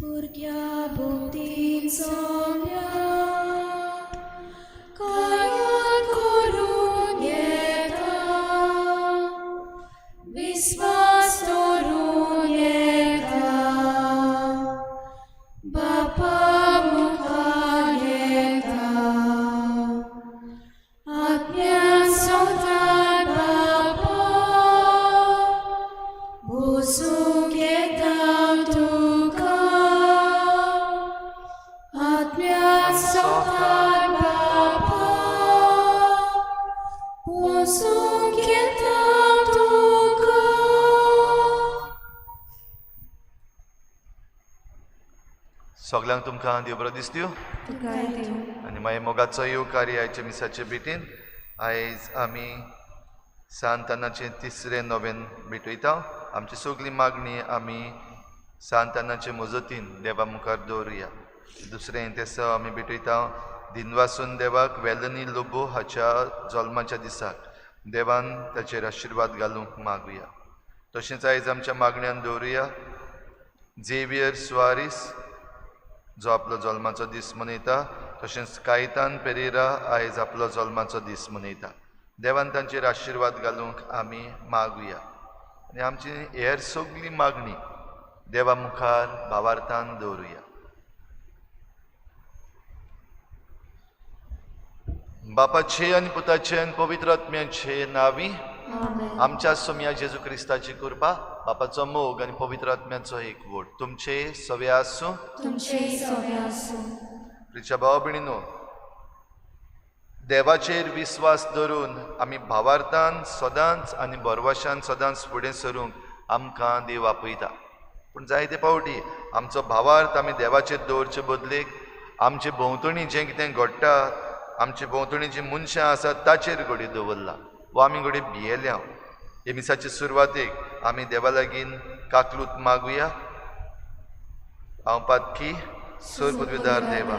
भुरग्या भोवतीन सोंग्या कायन करून येता, विस्वास दवरून येता, बापा मुखार येता, आज्ञा सोंगतात बापा, बसूंक येता तुका, आज्ञा सोंगतात बापा, बसूंक येता तुका. सगळ्यांक तुमकां देव बरो दीस दिवं. आनी मागीर मोगाचो येवकारी आयच्या मिसाचे भेटीन आयज आमी सांत अन्नाचें तिसरें नोवेन भेटयता. आमची सगळी मागणी आमी सांत अन्नाचे मजतीन देवा मुखार दवरुया. दुसरें तेसो आमी भेटयता दिनवासून देवाक वेलनी लोबो हाच्या जल्माच्या दिसाक देवान ताचेर आशिर्वाद घालूंक मागुया. तशेंच आयज आमच्या मागण्यांत दवरुया झेवियर सुवारीस जो आपलो जल्माचो दीस मनयता. तशेंच कायतान पेरेरा आयज आपलो जल्माचो दीस मनयता. देवान तांचेर आशिर्वाद घालूंक आमी मागुया. आनी आमची हेर सगळी मागणी देवा मुखार भावार्थान दवरुया. बापाचे आनी पुताचे आनी पवित्र आत्म्याचे नांवी. आमच्या सोम्या जेजू क्रिस्ताची कृपा, बापाचो मोग आनी पवित्र आत्म्याचो एकवट तुमचे सवे आसूं. प्रिच्या भाव भयणीनो, देवाचेर विस्वास दवरून आमी भावार्थान सदांच आनी बरवशान सदांच फुडें सरूंक आमकां देव आपयता. पूण जायते फावटी आमचो भावार्थ आमी देवाचेर दवरचे बदलेक आमचे भोंवतणी जें कितें घडटा, आमचे भोंवतणी जीं मनशां आसात ताचेर घडी दवरला वा आमी घडी भियेल्या. हे मिसाचे सुरवातेक आमी देवा लागीं काकलूत मागुया. हांव पातकी सर पदवीदार देवा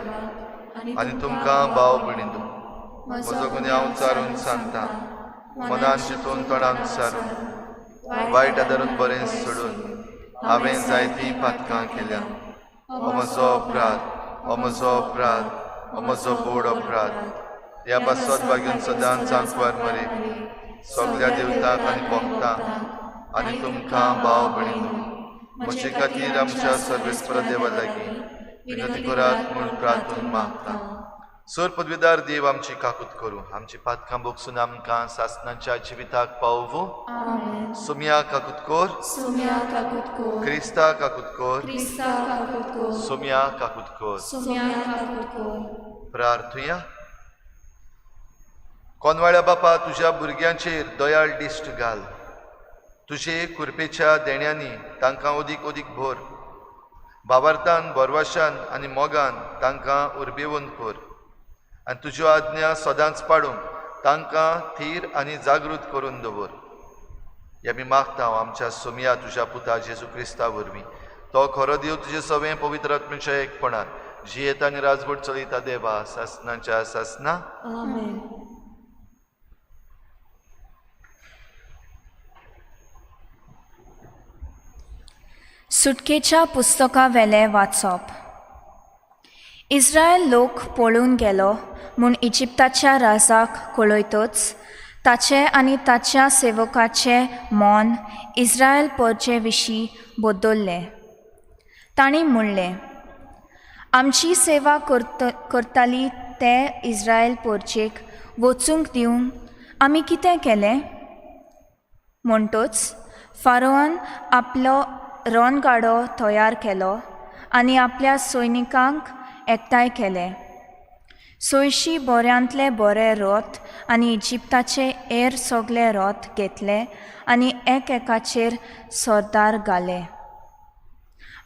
आनी तुमकां भाव भयणीनो, म्हजो गुन्यांव हांव चारून सांगता, मनान चिंतून तोंडान सारून वायट आदारून बरें सोडून हांवें जायतीं पातकां केल्या. हो म्हजो अपराध, हो म्हजो अपराध, हो म्हजो बोड अपराध. ह्या पासत बागेन सदांच सांकवार मरे सगळ्या देवतांक आनी भक्तांक आनी तुमकां भाव भयणीनो, म्हजे खातीर आमच्या सर्वेस्पर देवा लागीं विनंती करात म्हूण प्रार्थून मागता. सर पदवीदार देव आमची काकूत करूं, आमची पातकां बोगसून आमकां सासणाच्या जिविताक पावूं. सोम्या काकूत कोर, क्रिस्ता काकूत कोर, सोम्या काकूत कोर. प्रार्थुया. कोनवाळ्या बापा, तुज्या भुरग्यांचेर दयाळ दिश्ट घाल. तुजे कुरपेच्या देण्यांनी तांकां ओदीक ओदीक भर. भावार्थान बरवाशान आनी मोगान तांकां उर्बेवून कर. आनी तुज्यो आज्ञा सदांच पाडूंक तांकां थीर आनी जागृत करून दवर. हे आमी मागता आमच्या सोम्या तुज्या पुता जेजू क्रिस्ता वरवीं. तो खरो देव तुजे सवें पवित्र आत्म्याच्या एकपणान जियेता आनी राजवट चलयता देवा सासणाच्या सासना. सुटकेच्या पुस्तका वेले वाचप. इस्रायल लोक पळून गेलो म्हूण इजिप्ताच्या राजाक कळयतच ताचे आनी ताच्या सेवकाचे मन इस्रायल परचे विशीं बदल्लें. तांणी म्हणलें, आमची सेवा करताली ते इस्रायल परचेक वचूंक दिवंक आमी कितें केलें? म्हणटच फारोवान आपलो रणगाडो तयार केलो आनी आपल्या सैनिकांक एकठांय केले. 600 बऱ्यांतले बरे रथ आनी इजिप्ताचे हेर सगळे रथ घेतले आनी एकाचेर सरदार घाले.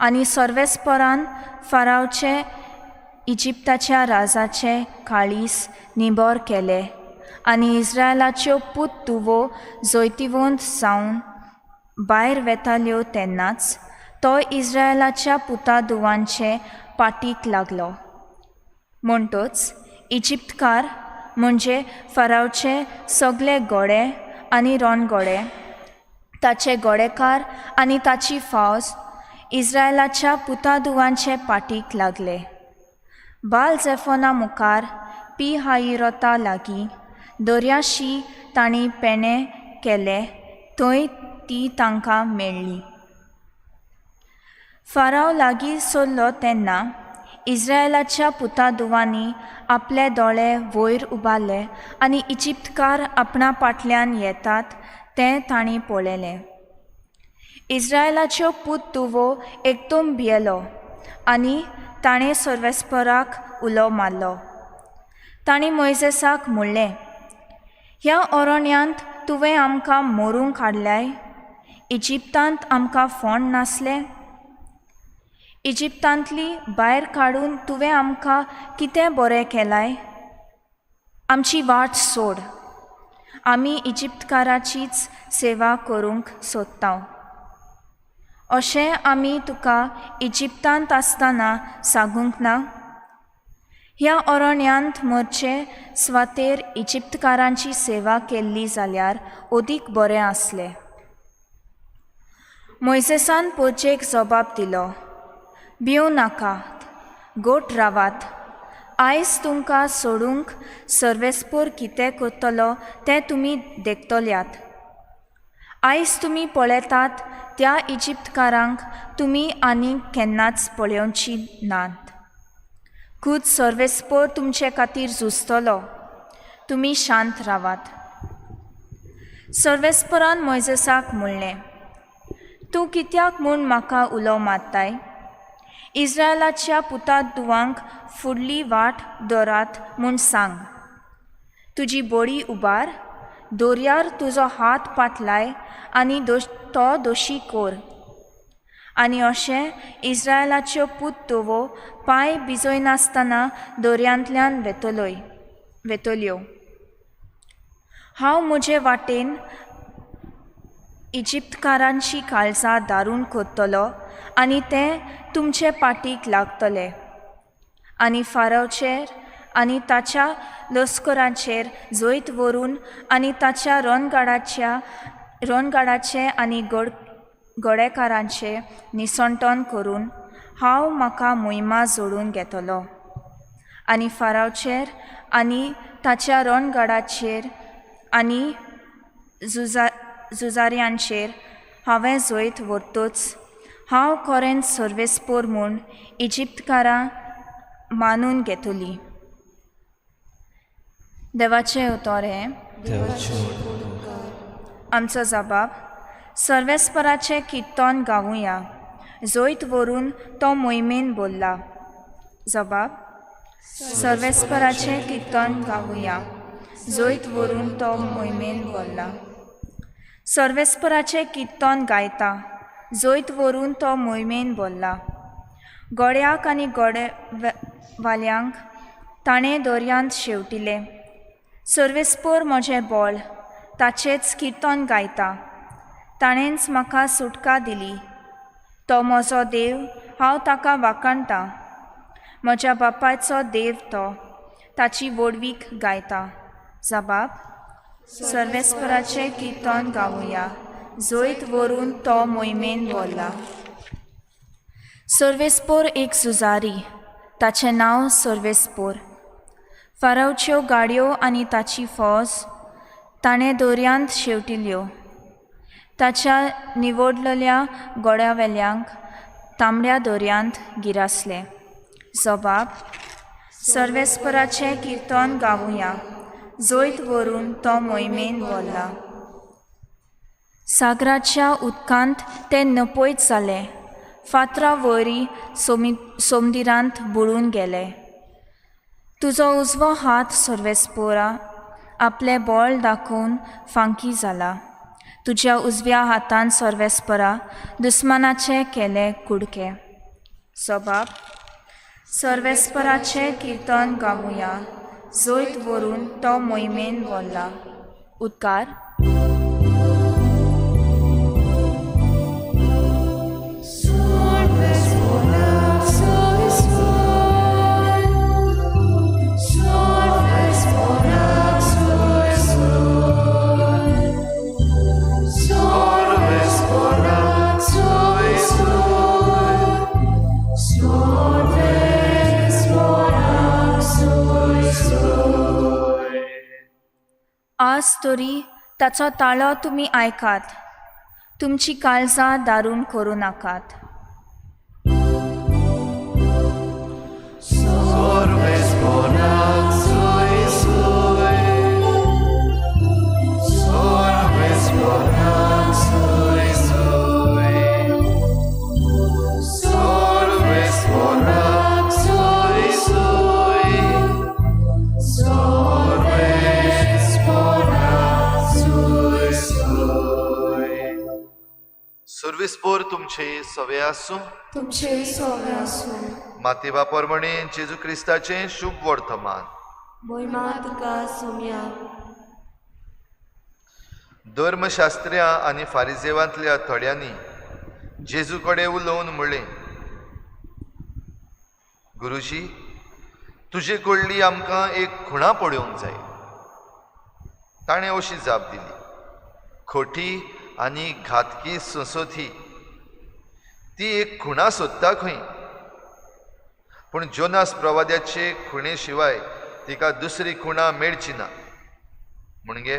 आनी सर्वेस्परान फारावचे इजिप्ताच्या राजाचे काळीस निबर केले आनी इस्रायलाच्यो पूत धुवो जैतिवंत जावन भायर वेताल्यो तेन्नाच तो इस्रायलाच्या पुता धुवांचे पाटीक लागलो. म्हणटच इजिप्तकार म्हणजे फारावचे सगळे घोडे आनी रणघोडे, ताचे घोडेकार आनी ताची फौज इस्रायलाच्या पुतादुवांचे पाटीक लागले. बाल झेफोना मुखार पी हाईरोता लागीं दर्याशी तांणी पेणे केले, थंय ती तांकां मेळ्ळी. फाराव लागीं सरलो तेन्ना इस्रायलाच्या पुतादुवांनी आपले दोळे वयर उबारले आनी इजिप्तकार आपणा फाटल्यान येतात तें तांणी पळयलें. इस्रायलाच्यो पुतदुवो एकदम भियेलो आनी ताणें सर्वेस्पराक उलो मारलो. तांणी मोइसेसाक म्हणलें, ह्या अरण्यांत तुवें आमकां मरूंक हाडल्याय? इजिप्तांत आमकां फोंड नासलें? इजिप्तांतली भायर काडून तुवें आमकां कितें बरें केलाय? आमची वाट सोड, आमी इजिप्तकाराचीच सेवा करूंक सोदतांव. अशें आमी तुका इजिप्तांत आसतना सांगूंक ना? ह्या अरण्यांत मरचे स्वातेर इजिप्तकारांची सेवा केल्ली जाल्यार अदीक बरें आसलें. मोइसेसान पोरचेक जबाब दिलो, भियो नाकात, गोठ रावात. आयज तुमकां सोडूंक सर्वेस्पोर कितें करतलो तें तुमी देखतल्यात. आयज तुमी पळयतात त्या इजिप्तकारांक तुमी आनीक केन्नाच पळोवची नात. खूद सर्वेस्पोर तुमचे खातीर झुजतलो, तुमी शांत रावात. सर्वेस्पोरान मोइसेसाक म्हणलें, तूं कित्याक म्हूण म्हाका उलो मारताय? इस्रायलाच्या पुतादुवांक फुडली वाट दोरात म्हूण सांग. तुजी बडी उबार, दोरयार तुजो हात पाटलाय आनी तो दोशी कोर. आनी अशें इस्रायलाच्यो पुतदुवो पांय भिजयनासतना दोरयांतल्यान वेतल्यो. हांव म्हजे वाटेन इजिप्तकारांची काळजां दारून करतलो आनी ते तुमचे पाटीक लागतले. आनी फारावचेर आनी ताच्या लस्करांचेर जैत व्हरून आनी ताच्या रणगाडाचे आनी गडेकारांचे निसंटन करून हांव म्हाका मोहिमा जोडून घेतलो. आनी फारावचेर आनी ताच्या रणगाडाचेर आनी झुजाऱ्यांचेर हांवें जैत व्हरतूच हांव खरेंच सर्वेस्पोर म्हूण इजिप्तकारां मानून घेतली. देवाचें उतर हें. आमचो जबाब, सर्वेस्पराचें किर्तन गावुया, जैत व्हरून तो मोहिमेन बोल्ला. जबाब, सर्वेस्पराचें किर्तन गावुया, जैत व्हरून तो मोहिमेन बोल्ला. सर्वेस्पराचें किर्तन गायता, जैत व्हरून तो मोहिमेन बोल्ला. गड्याक आनी गडेवाल्यांक ताणें दर्यांत शेवटिले. सर्वेस्पोर म्हजें बळ, ताचेंच किर्तन गायता. ताणेंच म्हाका सुटका दिली. तो म्हजो देव, हांव ताका वाखाणटां. म्हज्या बापायचो देव तो, ताची वडवीक गायता. जबाब, सर्वेस्पराचें किर्तन गावुया, जैत व्हरून तो मोहिमेन बोल्ला. सर्वेस्पोर एक झुजारी, ताचें नांव सर्वेस्पोर. फारावच्यो गाडयो आनी ताची फौज ताणें दर्यांत शेवटिल्यो. ताच्या निवडलेल्या गड्यावेल्यांक तांबड्या दर्यांत गिरासले. जबाब, सर्वेस्पराचें किर्तन गावुया, जैत व्हरून तो मोहिमेन बोल्ला. सागराच्या उदकांत ते नपयत जाले. फातरां वयरी समुद्रांत बुडून गेले. तुजो उजवो हात सर्वेस्पोरा आपले बळ दाखोवन फांकी जाला. तुज्या उजव्या हातान सर्वेस्परा दुस्मानाचे केले कुडके. जबाब, सर्वेस्पराचें किर्तन गावुया, जैत व्हरून तो मोहिमेन बोल्ला. उद्गार. आज तरी ताचो ताळो तुमी आयकात, तुमची काळजां दारून करूं नाकात. Sorves bonak sui sui. Sorves bonak sui sui. Sorves bonak sui sui. Sorves bonak sui sui. सर्विस्पोर तुमचे सवे आसूं. तुमचे सोवे आसूं. मातेवा परमणे जेजू क्रिस्ताचे शुभ वर्तमान. मोहिमा तुका सोम्या. धर्मशास्त्र्यां आनी फारिजेवांतल्या थोड्यांनी जेजू कडेन उलोवन म्हणलें, गुरुजी, तुजे कडली आमकां एक खुणा पळोवंक जाय. ताणें अशी जाप दिली, खोटी आनी घातकी संसोथी ती एक खुणा सोदता खंय, पूण जोनास प्रवाद्याचे खुणे शिवाय तिका दुसरी खुणा मेळची ना. म्हणजे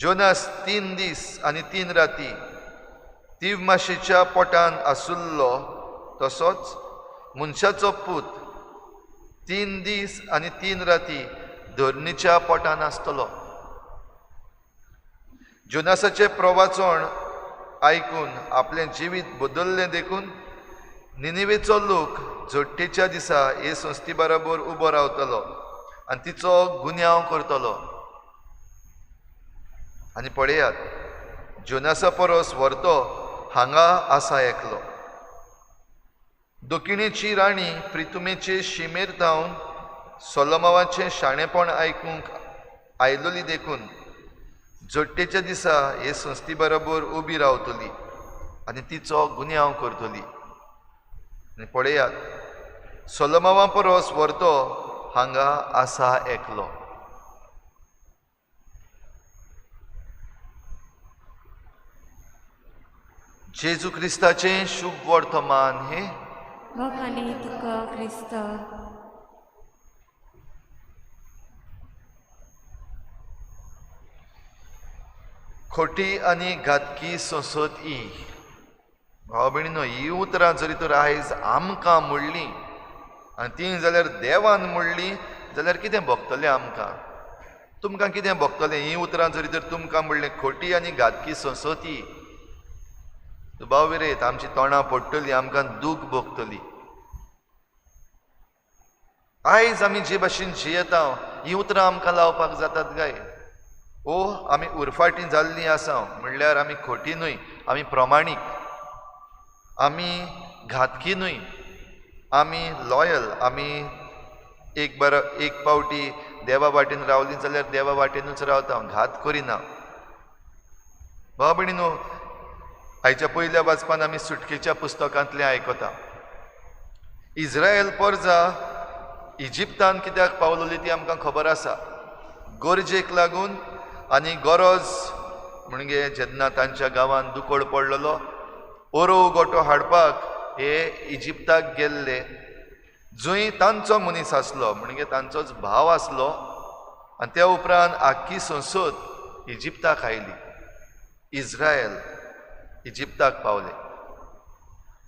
जोनास 3 दीस आनी 3 राती तीव माशेच्या पोटान आसुल्लो, तसोच मनशाचो पूत 3 दीस आनी 3 राती धरणीच्या पोटान आसतलो. जोनासाचे प्रवाचण आयकून आपलें जिवीत बदल्लें देखून निनिवेचो लोक जोडटेच्या दिसा हे संस्थी बरोबर उबो रावतलो आनी तिचो गुन्यांव करतलो. आनी पळयात, जोनासा परस व्हरतो हांगा आसा एकलो. दोखिणेची राणी प्रितुमेचे शिमेर धांवन सोलोमावाचें शाणेपण आयकूंक आयलोली देखून जोडटेच्या दिसा हे संस्थी बरोबर उबी रावतली आनी तिचो गुन्यांव करतली. आनी पळयात, सोलोमावा परस व्हरतो हांगा आसा एकलो. जेजू क्रिस्ताचें शुभ वर्तमान हे वखाणी तुका क्रिस्त. खोटी आनी घातकी संसद ही भाव भयणीनो, ही उतरां जरी तर आयज आमकां म्हणलीं आनी ती जाल्यार देवान म्हणलीं जाल्यार कितें भोगतलें आमकां? तुमकां कितें भोगतलें? ही उतरां जरी तर तुमकां म्हणलें खोटी आनी घातकी संसद ही, भाव विरेत, आमची तोंडां पडटलीं, आमकां दूख भोगतली. आयज आमी जे भाशेन जियेता ही उतरां आमकां लावपाक जातात काय? ओ आमी उरफाटीं जाल्लीं आसा म्हणल्यार आमी खोटी न्हय, आमी प्रमाणीक, आमी घातकी न्हय, आमी लॉयल, आमी एक पावटी देवा वाटेन रावलीं जाल्यार देवा वाटेनूच रावता, घात करिना. भाव भयणीनो, आयच्या पयल्या वाचपान आमी सुटकेच्या पुस्तकांतलें आयकता, इज्रायल परजा इजिप्तान कित्याक पावलोली ती आमकां खबर आसा. गरजेक लागून आनी गरज म्हणजे जेन्ना तांच्या गांवांत दुकोड पडलेलो, ओरो गोटो हाडपाक हे इजिप्ताक गेल्ले, जंय तांचो मनीस आसलो म्हणजे तांचोच भाव आसलो, आनी त्या उपरांत आख्खी संसद इजिप्ताक आयली. इज्रायल इजिप्ताक पावले.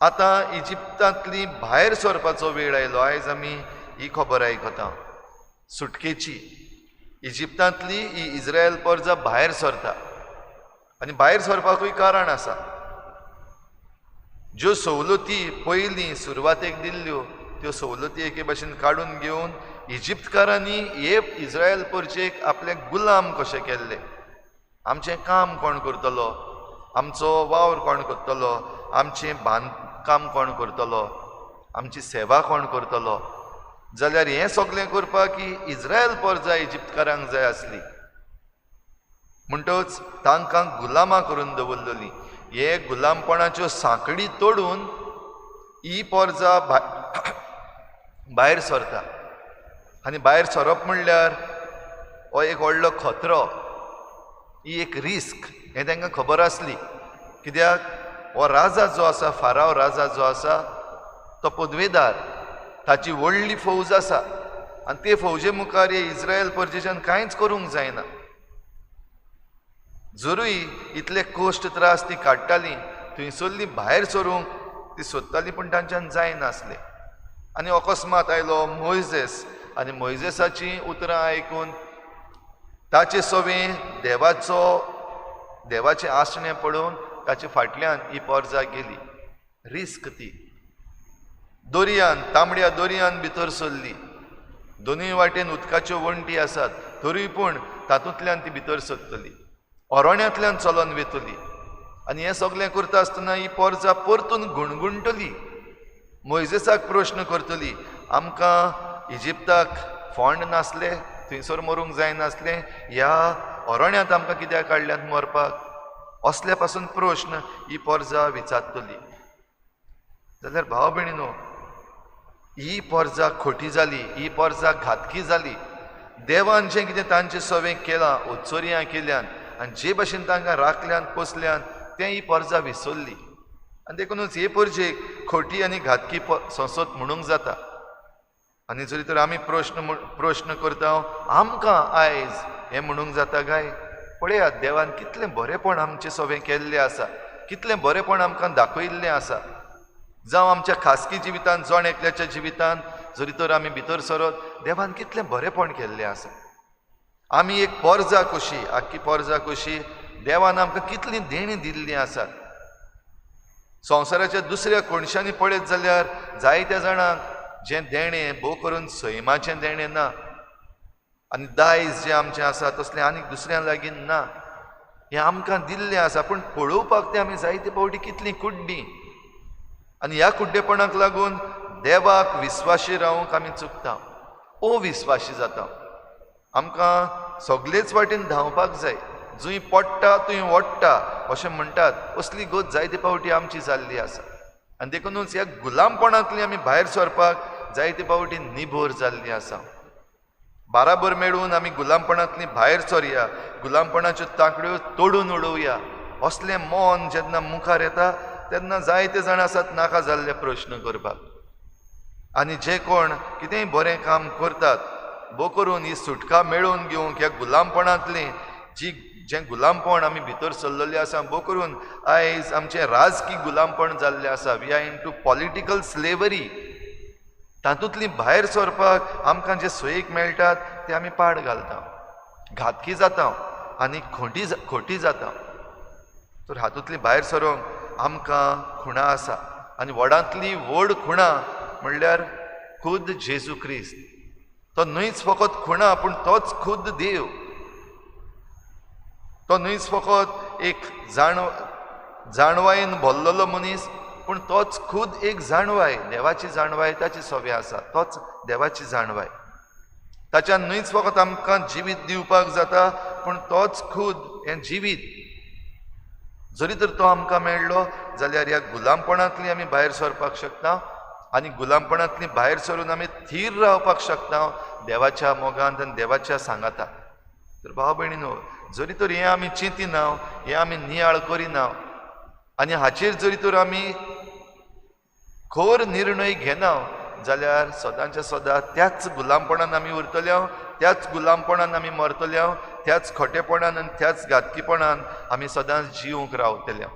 आतां इजिप्तांतली भायर सरपाचो वेळ आयलो. आयज आमी ही खबर आयकता सुटकेची. इजिप्तांतली ही इज्रायल परजा भायर सरता आनी भायर सरपाकूय कारण आसा. ज्यो सवलती पयलीं सुरवातेक दिल्ल्यो त्यो सवलती एके भाशेन काडून घेवन इजिप्तकारांनी हे इज्रायल परजेक आपले गुलाम कशे केल्ले. आमचें काम कोण करतलो, आमचो वावर कोण करतलो, आमचें बांदकाम कोण करतलो, आमची सेवा कोण करतलो, जाल्यार हें सगळें करपाक ही इज्रायल परजा इजिप्तकारांक जाय आसली. म्हणटच तांकां गुलामां करून दवरलेलीं. हे गुलामपणाच्यो सांकडी तोडून ही परजा भायर सरता. आनी भायर सरप म्हणल्यार हो एक व्हडलो खतरो, ही एक रिस्क, हें तांकां खबर आसली. कित्याक हो राजा जो आसा, फाराव राजा जो आसा, तो पदवेदार, ताची व्हडली फौज आसा आनी ते फौजे मुखार हे इज्रायल परजेच्यान कांयच करूंक जायना. जरूय इतले कोश्ट त्रास ती काडटाली थंयसरली भायर सरूंक ती सोदताली पूण तांच्यान जायनासले आनी अकस्मात आयलो मोइजेस आनी मोइजेसाची उतरां आयकून ताचे सवें देवाचें आसणें पळोवन ताचे फाटल्यान ही पोरजां गेली रिस्क ती दोरयान तांबड्या दोरयान भितर सरली दोनूय वाटेन उदकाच्यो वणटी आसात तरी पूण तातूंतल्यान ती भितर सरतली अरोण्यांतल्यान चलोन वेतली आनी हें सगळें करता आसतना ही पोरजां परतून गुणगुणटली मोइजेसाक प्रश्न करतली आमकां इजिप्ताक फोंड नासले थंयसर मरूंक जायनासलें ह्या अरोण्यांत आमकां कित्याक काडल्यात मरपाक असल्या पासून प्रश्न ही पोरजां विचारतली जाल्यार भाव भयणीनो ही पोरजां खोटी जाली ही पोरजां घातकी जाली देवान जें कितें तांचे सवें केलां ओत्सोऱ्यां केल्यान आनी जे भाशेन तांकां राखल्यान पोसल्यान तें ही पोरजां विसरली आनी देखूनच हे पोरजेक खोटी आनी घातकी संसद म्हणूंक जाता आनी जरी तर आमी प्रश्न करता आमकां आयज हें म्हणूंक जाता काय पळयात देवान कितलें बरेपण आमचें सवें केल्लें आसा कितलें बरेपण आमकां दाखयिल्लें आसा जावं आमच्या खासगी जिवितांत जण एकल्याच्या जिवितांत जरी तर आमी भितर सरत देवान कितलें बरेपण केल्लें आसा आमी एक पोरजां कशी आख्खी पोरजां कशी देवान आमकां कितलीं देणी दिल्लीं आसात संवसाराच्या दुसऱ्या कोणशांनी पळयत जाल्यार जायत्या जाणांक जें देणें भोव करून सैमाचें देणें ना आनी दायज जें आमचें आसा तसलें आनीक दुसऱ्यां लागीं ना हें आमकां दिल्लें आसा पूण पळोवपाक तें आमी जायते फावटी कितलीं कुड्डीं आनी ह्या कुड्डेपणाक लागून देवाक विस्वाशी रावूंक आमी चुकता अविस्वाशी जाता आमकां सगळेच वाटेन धांवपाक जाय जूंय पडटा थंय ओडटा अशें म्हणटात असली गत जायते फावटी आमची जाल्ली आसा आनी देखूनच ह्या गुलामपणांतली आमी भायर सरपाक जायते फावटी निभोर जाल्लीं आसा बाराबर मेळून आमी गुलामपणांतली भायर सरया गुलामपणाच्यो तांकड्यो तोडून उडोवया असलें मन जेन्ना मुखार येता तेन्ना जायते जाण आसात नाका जाल्ले प्रश्न करपाक आनी जे कोण कितेंय बरें काम करतात भोव करून ही सुटका मेळोवन घेवंक ह्या गुलामपणांतली जें गुलामपण आमी भितर सरलेलें आसा भोव करून आयज आमचें राजकी गुलामपण जाल्लें आसा we are in to political slavery तातूंतली भायर सरपाक आमकां जे सोयीक मेळटात ते आमी पाड घालता घातकी जाता आनी खोटी जाता तर हातूंतली भायर सरोंक आमकां खुणां आसा आनी व्हडांतली व्हड खुणां म्हणल्यार खुद जेजू क्रिस्त तो न्हयच फकत खुणां पूण तोच खुद देव तो न्हयच फकत एक जाणवायेन भरलेलो मनीस पूण तोच खुद एक जाणवाय देवाची जाणवाय ताची सवे आसा तोच देवाची जाणवाय ताच्यान न्हयच फकत आमकां जिवीत दिवपाक जाता पूण तोच खुद हें जिवीत जरी तर तो आमकां मेळ्ळो जाल्यार ह्या गुलामपणांतली आमी भायर सरपाक शकता आनी गुलामपणांतली भायर सरून आमी थीर रावपाक शकता देवाच्या मोगांत आनी देवाच्या सांगाताक तर भाव भयणीनो जरी तर हें आमी चिंतिना हें आमी नियाळ करिना आनी हाचेर जरी तर आमी खोर निर्णय घेना जाल्यार सदांच्या सदां त्याच गुलामपणान आमी उरतल्या त्याच गुलामपणान आमी मरतल्या त्याच खोटेपणान आनी त्याच घातकीपणान आमी सदांच जिवंक रावतल्या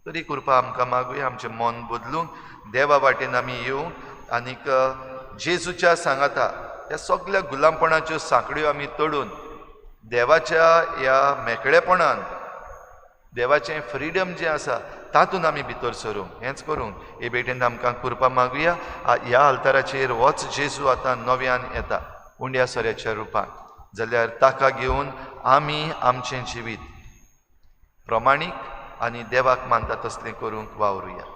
तरी कृपा आमकां मागुया आमचें मन बदलूंक देवा वाटेन आमी येवंक आनीक जेजूच्या सांगाता ह्या सगळ्या गुलामपणाच्यो सांखड्यो आमी तोडून देवाच्या ह्या मेकळेपणान देवाचें फ्रिडम जें आसा तातूंत आमी भितर सरूंक हेंच करूंक हे भेटेन आमकां कृपा मागुया ह्या अल्ताराचेर होच जेजू आतां नव्यान येता उंड्या सोऱ्याच्या रुपान जाल्यार ताका घेवन आमी आमचें जिवीत प्रमाणीक आनी देवाक मानता तसलें करूंक वावरुया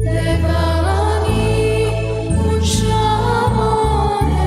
Levani un shamone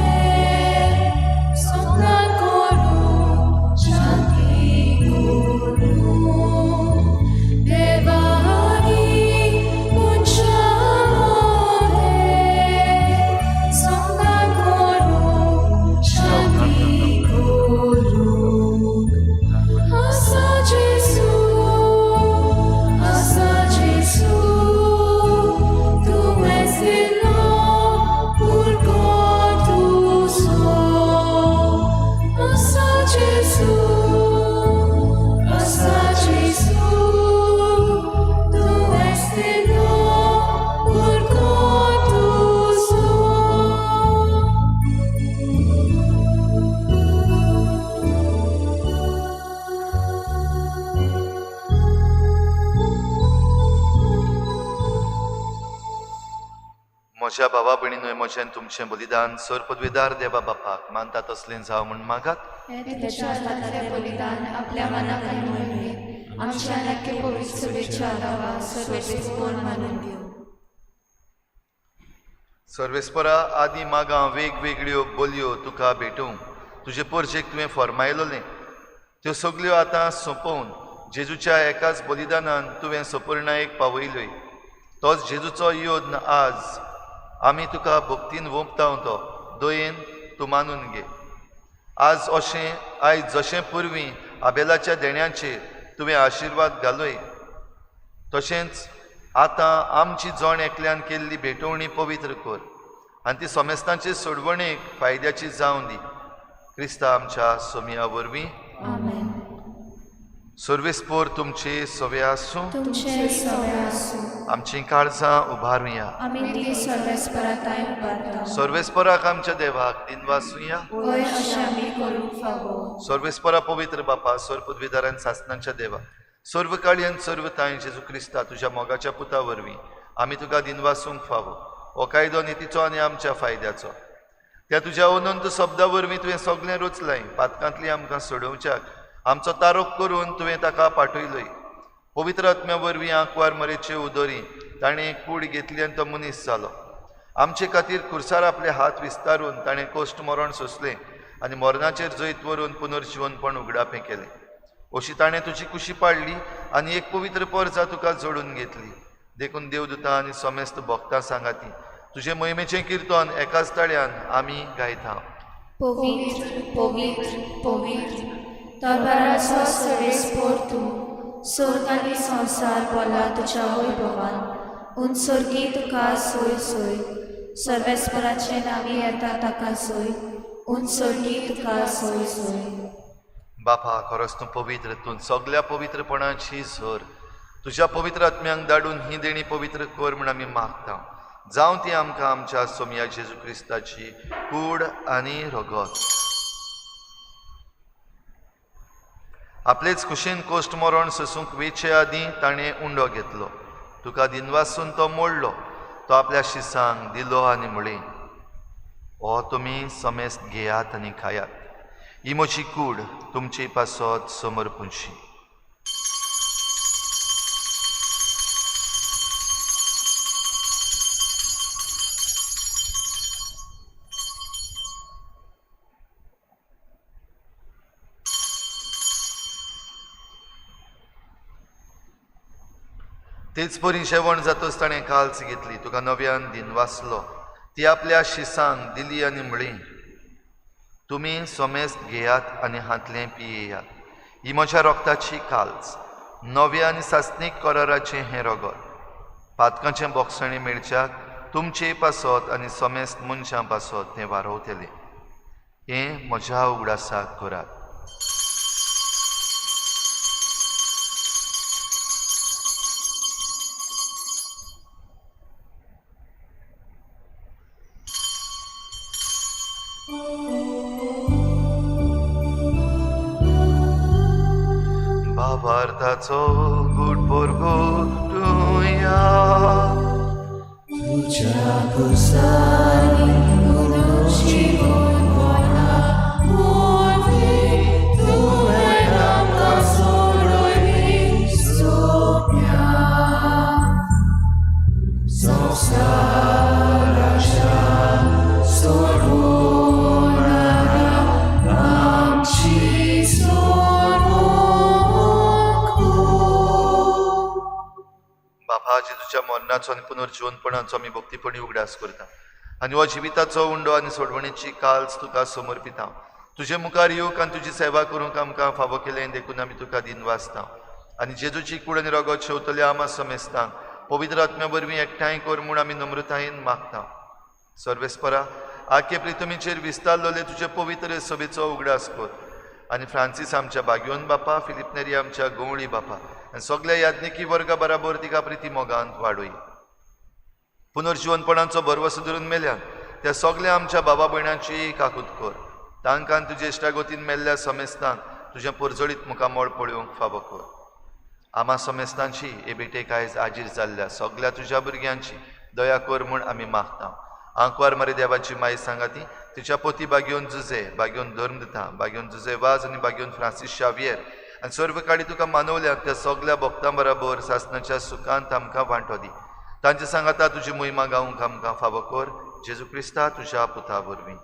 म्हज्या भावा भयणींनो, म्हजें तुमचें बलिदान सर पदवेदार देवा बापाक मानता तसलें जावं म्हूण मागात. त्याच्या हातांतलें बलिदान आपल्या मनाक आनी मोहिमेक आमच्या नक्की पवित्र सुबेच्या आदावा सर्वेस्पर मानून दिवं. सर्वेस्परा आदी मागां वेगवेगळ्यो बोलयो तुका भेटूंक तुजे परजेक तुवें फरमायलोलें, त्यो सगल्यो आतां सोंपोवन जेजूच्या एकाच बलिदानान तुवें सपूर्णायेक पावयल्योय. तोच जेजूचो योद्न आज आमी तुका भक्तीन ओंपताव तो दोयेन तूं मानून घे. आयज जशें पुर्वीं आबेलाच्या देण्याचेर तुवें आशिर्वाद घालोय, तशेंच आतां आमची जोण एकल्यान केल्ली भेटवणी पवित्र कर आनी ती समेस्तांचे सोडवणेक फायद्याची जावं दी. क्रिस्ता आमच्या सोमया वरवीं. आमेन. सर्वेस्पोर तुमचे सवे आसूं. तुमचे सवे आसूं. आमची काळजां उबारुया. आमी ती सर्वेस्पराताय उबारता. सर्वेस्पराक आमच्या देवाक दिनवासुया. होय अशें आमी करूंक फावो. सर्वेस्परा पवित्र बापा, सर पदवीदारान सासणांच्या देवा, सर्व काळी आनी सर्व ताय जेजू क्रिस्ता तुज्या मोगाच्या पुता वरवीं आमी तुका दिनवासूंक फावो. हो कायदो नितीचो आनी आमच्या फायद्याचो. त्या तुज्या अनंत शब्दा वरवीं तुवें सगळें रचलाय. पातकांतली आमकां सोडोवच्याक आमचो तारोक करून तुवें ताका पाठयलोय. पवित्र आत्म्या वरवीं आंकवार मरेचे उदोरी ताणें कूड घेतली आनी तो मनीस जालो. आमचे खातीर खुर्सार आपले हात विस्तारून ताणें कोश्ट मरण सोंसलें आनी मरणाचेर जैत व्हरून पुनर्जीवनपण उगडापें केलें. अशी ताणें तुजी कुशी पाडली आनी एक पवित्र परजा तुका जोडून घेतली. देखून देवदूतां आनी समेस्त भक्तां सांगाती तुजे महिमेचें कीर्तन एकाच ताळ्यान आमी गायता. पवित्र पवित्र पवित्र दरबाराचो सर्वेस्पर तूं, स्वर्ग आनी संवसार बोला तुज्या वैभवान. उंचसर्गी तुका सोय सोय, सर्वेस्पराचे नावी येता ताका सोय. उंचसर्गी तुका सोय सोय. बापा, खरोच तूं पवित्र. तूं सगळ्या पवित्रपणाची झर तुज्या पवित्र आत्म्यांक धाडून ही देणी पवित्र कर म्हूण आमी मागता. जावं ती आमकां आमच्या सोमया जेजू क्रिस्ताची कूड आनी रगत. आपलेच कुशीन कोश्ट मरण सोंसूंक वेचे आदीं ताणें उंडो घेतलो. तुका दिनवासून तो मोडलो. तो आपल्या शिसांक दिलो आनी म्हळें, हो तुमी समेस्त घेयात आनी खायात. ही म्हजी कूड तुमचे पासत समर्पूंची. तेच परी जेवण जातच ताणें काल्स घेतली. तुका नव्यान दिनवासलो. ती आपल्या शिसांक दिली आनी म्हळें, तुमी समेस्त घेयात आनी हातलें पियेयात. ही म्हज्या रोगताची काल्स, नव्या आनी सासणीक कराराचें हें रगत. पातकांचें बोगसणी मेळच्याक तुमचे पासत आनी समेस्त मनशां पासत तें वारवतलें. हें म्हज्या उगडासाक करात. भावार्थाचो गूढ पोरगो तुया, तुझ्या कुसारी जीवन वळा मोठे तुवें आमकां सोडली सोप्या संवसाराच्या सोडवणारा आमची बापा, जेजूच्या मरणाचो आनी पुनर्जीवनपणाचो आमी भक्तीपणी उगडास करता आनी हो जिविताचो उंडो आनी सोडवणेची काल्स तुका समर्पिता. तुजे मुखार येवंक आनी तुजी सेवा करूंक आमकां फावो केलें देखून आमी तुका दिनवासता. आनी जेजूची कूड आनी रगत शेवतल्या आमा समेस्तांक पवित्र आत्म्या वरवीं एकठांय कर म्हूण आमी नम्रतायेन मागता. सर्वेस्परा, आख्खे प्रितमीचेर विस्तारलोले तुजे पवित्र सभेचो उगडास कर. आनी फ्रांसीस आमच्या बागयोन बापा, फिलिप नेरी आमच्या गवळी बापा आनी सगळ्या याज्ञिकी वर्गा बराबर तिका प्रिती मोगांत वाडोय. पुनर्जीवनपणाचो भरवसो धरून मेल्यान त्या सगळ्या आमच्या बाबा भयणांची काकूत कर. तांकां तुजे इश्टागोतीन मेल्ल्या समेस्तांक तुजें परजळीत मुखामोळ पळोवंक फावो कर. आमा समेस्तांची हे बेटेक आयज आजीर जाल्ल्या सगळ्या तुज्या भुरग्यांची दया कर म्हूण आमी मागता. आंकवार मरे देवाची माय सांगा ती तिच्या पोती बागेवन जुजे, बागेवन धर्म दिता, बागेवन जुजे वाज आनी बागेवन फ्रांसीस शावियर आनी सर्व काळी तुका मानवल्या त्या सगळ्या भक्तां बरोबर सासणाच्या सुखांत आमकां वांटो दी. तांचे सांगाता तुजी मोहिमा गावूंक आमकां फावो कर. जेजू क्रिस्ता तुज्या पुता वरवीं.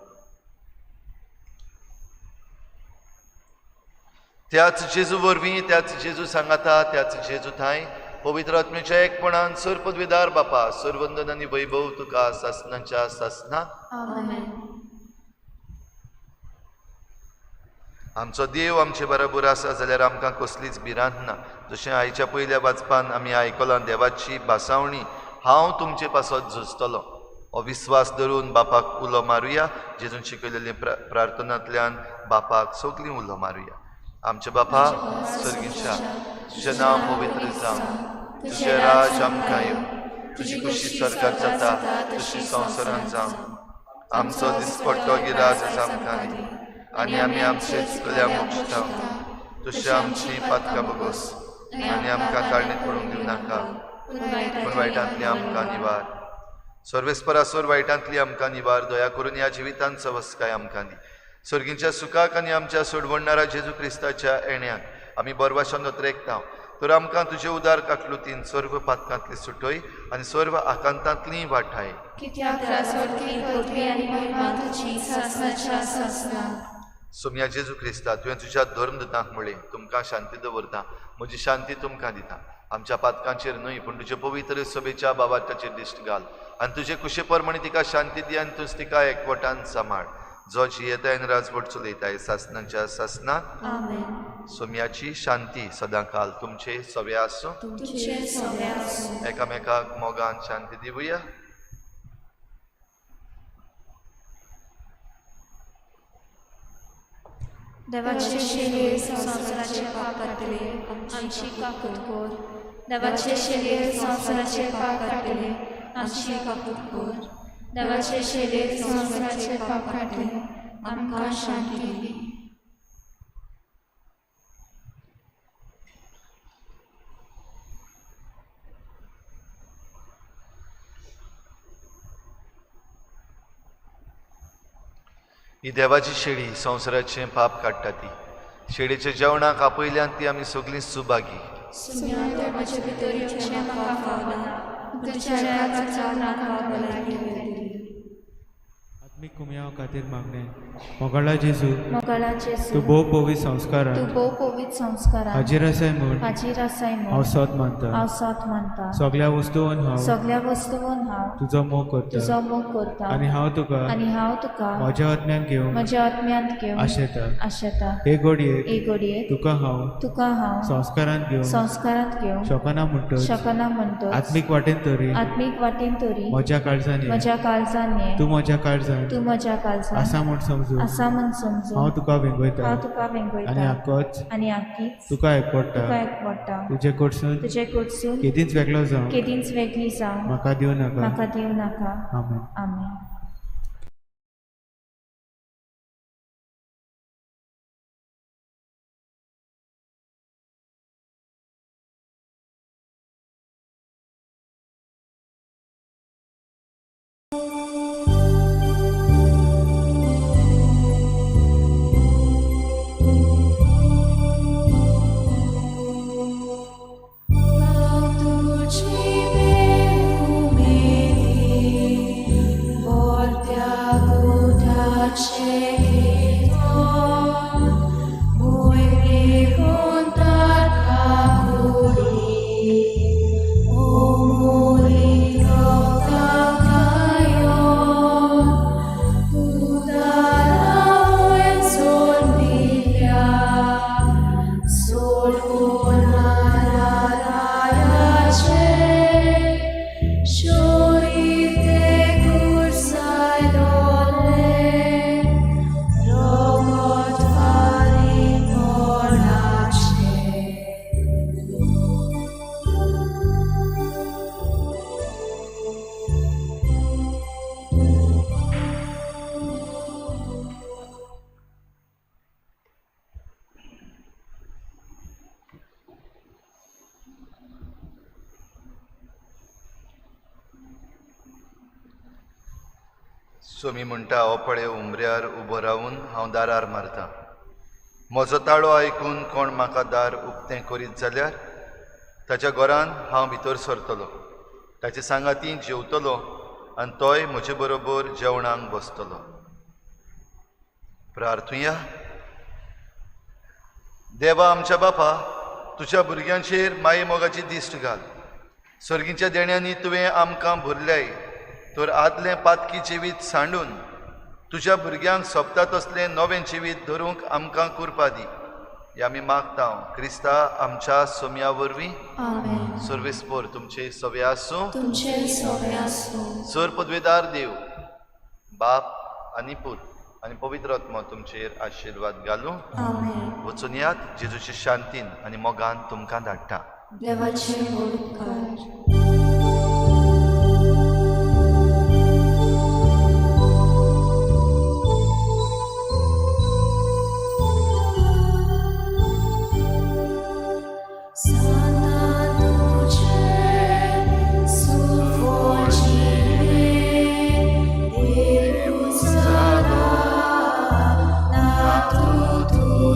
त्याच जेजू वरवीं, त्याच जेजू सांगाता, त्याच जेजू थंय पवित्र आत्म्याच्या एकपणान सर पदवीदार बापा सर्वंदन आनी वैभव तुका सासणाच्या सासना. आमेन. आमचो देव आमचे बरोबर आसा जाल्यार आमकां कसलीच भिरांत ना. जशें आयच्या पयल्या वाचपान आमी आयकलां देवाची भासावणी हांव तुमचे पासत झुजतलो. हो विस्वास धरून बापाक उलो मारुया. जेजून शिकयलेली प्रार्थनांतल्यान बापाक सगळीं उलो मारुया. आमचे बापा सर्गीच्या तुजें नांव पवित्र जावं, तुजें राज आमकां येवं, तुजी खुशी स्वर्गांत जाता तशी संवसारांत जावं. आमचो दिसपट्टो गिराज आमकां दी आनी आमी आमचे चुकल्यांक मोक्षिता. तशें आमची पातकां बगोस आनी आमकां काळणीत पडूंक दिवं नाका, पूण वायटांतली आमकां निवार. सर्वेस्परासोर वायटांतली आमकां निवार. दया करून ह्या जिवितांत सवस्काय आमकां दी. सर्गीच्या सुखाक आनी आमच्या सोडवणारा जेजू क्रिस्ताच्या येण्याक आमी बरवाशान नोतरेकता. तर आमकां तुजे उदार काकलुतीन सर्व पातकांतली सुटय आनी सर्व आकांतांतली वाटाय. कित्याक रासवडकी पृथ्वी आनी महिमा तुजी सासणाच्या सासना. सोम्या जेजू क्रिस्ता तुवें तुज्या धर्मदूतांक म्हणलें तुमकां शांती दवरता, म्हजी शांती तुमकां दिता. आमच्या पातकांचेर न्हय पूण तुजे पवित्र सभेच्या बाबाताचेर दिश्ट घाल आनी तुजे कुशे परमणी तिका शांती दी आनी तुज तिका एकवटान सांबाळ. जो जियेतायन राजवट चलयताय सासणाच्या सासना. आमेन. सोम्याची शांती सदांकाल तुमचे सवे आसूं. तुझे सवे आसूं. एकामेकाक मोगान शांती दिवया. देवाचे शेले संसाराचे पाप काटले आमची काकूट कोर. देवाचे शेले संसाराचे पाप काटले आमची काकूट कोर. देवाचे शेले संसाराचे पाप काटले आमकां शांती दी. ही देवाची शेळी संवसाराचें पाप काडटा ती. शेळीच्या जेवणाक आपयल्यान ती आमी सगळीं सुभागी. सुम्या देवाचे भितर येवचें म्हाका फावना, तुज्या रागाचा म्हाका भलायकी मेळटली. आत्मीक कुमयां खातीर मागणें. मोगाळा जेजू मोगाळा जेजू तूं भोव पवित संस्कारान तूं भोव पवित्र संस्कारान हाजीर आसाय म्हूण हाजीर आसाय हांव म्हूण सोत मानता. हांव सोत मानता. सगळ्या वस्तूंन हांव सगळ्या वस्तूंन हांव तुजो मोग करता तुजो मोग करता आनी हांव तुका आनी हांव तुका म्हज्या आत्म्यान घेवंक म्हज्या आत्म्यांत घेवन आशेता. आशेता. हे घडयेक एक घडये तुका हांव तुका हांव संस्कारान घेवन संस्कारांत घेवन शोकना म्हणटच शकना म्हणटच आत्मीक वाटेन तरी आत्मीक वाटेन तरी म्हज्या काळजान ये. म्हज्या काळजान ये. तूं म्हज्या काळजान तूं म्हज्या काळजान आसा म्हूण समजून आसा म्हूण समजून हांव तुका वेंगयता हांव तुका आनी वेंगयता आक्कोच आनी आख्खीच तुका एकपडटा. तुका एकवटा. तुजे कडसून तुजे कडसून केदींच वेगळो जावं केदींच वेगळी जावं म्हाका दिवं नाका. म्हाका दिवं नाका. आमेन. आमेन. सोमी म्हणटा हो पळय उमऱ्यार उबो रावून हांव दारार मारतां. म्हजो ताळो आयकून कोण म्हाका दार उक्तें करीत जाल्यार ताच्या घरान हांव भितर सरतलों, ताचे सांगाती जेवतलों आनी तोय म्हजे बरोबर जेवणाक बसतलो. प्रार्थुया. देवा आमच्या बापा, तुज्या भुरग्यांचेर माये मोगाची दिश्ट घाल. सर्गीच्या देण्यांनी तुवें आमकां भरल्याय, तर आदलें पातकी जिवीत सांडून तुज्या भुरग्यांक सोबता तसलें नवें जिवीत धरूंक आमकां कुरपा दी. हें आमी मागता क्रिस्ता आमच्या सोम्या वरवीं. आमेन. सर्वेस्पर तुमचे सवे आसूं. तुमचे सोबे आसूं. सर पदवेदार देव, बाप आनी पूत आनी पवित्र आत्मा तुमचेर आशिर्वाद घालूं. आमेन. वचून यात जेजूचे शांतीन आनी मोगान तुमकां धाडटा. देवाचे उपकार.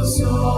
So